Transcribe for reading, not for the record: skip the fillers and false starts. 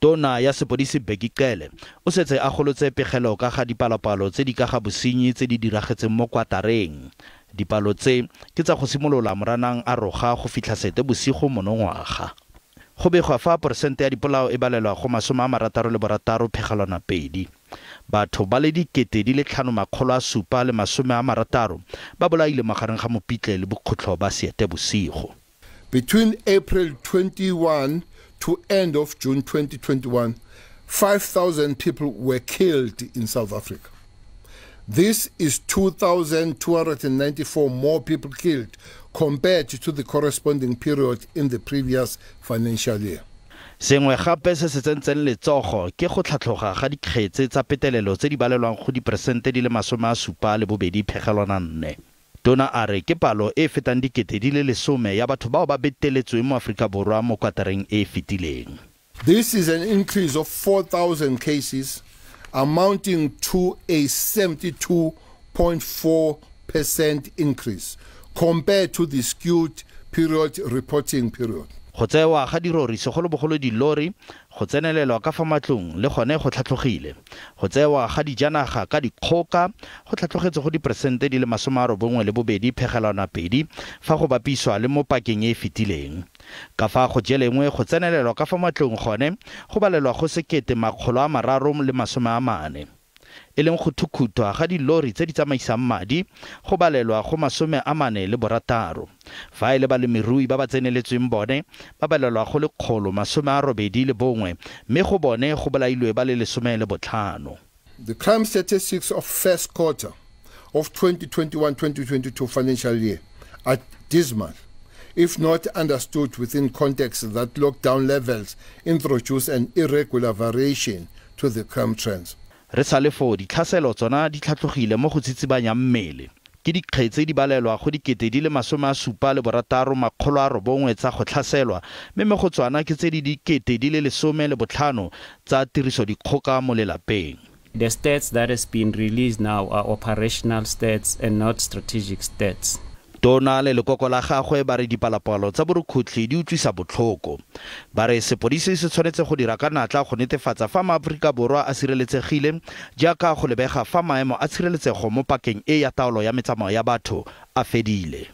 Tona ya sepodisi Bheki Cele o setse a golotse pegelo ka ga dipalopalo tse di ka ga bosenyi tse di diragetseng mo Kwatareng. Dipalo tse ke tsa go simolola Moranang a roga go fitlha Seetebosigo monongwaga. Go begwa fa persente ya dipolao e balelwa go 66.2. Batho ba le 5,760 ba bolaile magareng ga Mopitlwe le Bokhutlo ba Seetebosigo. Between April 21 to end of June 2021, 5,000 people were killed in South Africa. This is 2,294 more people killed compared to the corresponding period in the previous financial year. Sengwe gape se se tsentseng letsogo ke go tlhatlhoga ga dikgetse tsa petelelo tse di balelwang go diperesente di le 72.4. Tona a re ke palo e fetang 10,000 ya batho bao ba beteletsweng mo Aforika Borwa mo Kwatareng e fetileng. This is an increase of 4,000 cases, amounting to a 72.4% increase compared to the skewed period reporting period. Go tsewa ga dirori segolobogolo dilori go tsenelelwa ka fa matlong le gone go tlhatlhogile. Go tsewa ga dijanaga ka dikgoka go tlhatlhogetse go diperesente di le 92.2 fa go bapiswa le mo pakeng e fetileng. Ka fa go jelengwe go tsenelelwa ka fa matlong gone go balelwa go 340. E leng go thukhutwa ga dilori tse di tsamaisang madi go balelwa go 46. Fa e le balemirui ba ba tseneletsweng bone ba balelwa go 181 mme go bone go bolailwe ba le 15. The crime statistics of first quarter of 2021-2022 financial year are dismal, if not understood within context that lockdown levels introduce an irregular variation to the crime trends. Re sa le fo ditlhaselo tsona di tlhatlhogile mo go tsitsibanya mmele. Ke dikgetse di balelwa go 76,900 tsa go tlhaselwa mme me go tswana ke tse di 15,000 tsa tiriso dikgoka mo lelapeng. The stats that has been released now are operational stats and not strategic stats. Tona le lekoko la gagwe ba re dipalapalo tsa borukhutli di utlwisa botlhoko. Ba re sepodisi se tshwanetse go dira ka natla go netefatsa fa maAforika Borwa a sireletsegile jaaka go lebega fa maemo a tshireletsego mo pakeng e ya taolo ya metsamao ya batho a fedile.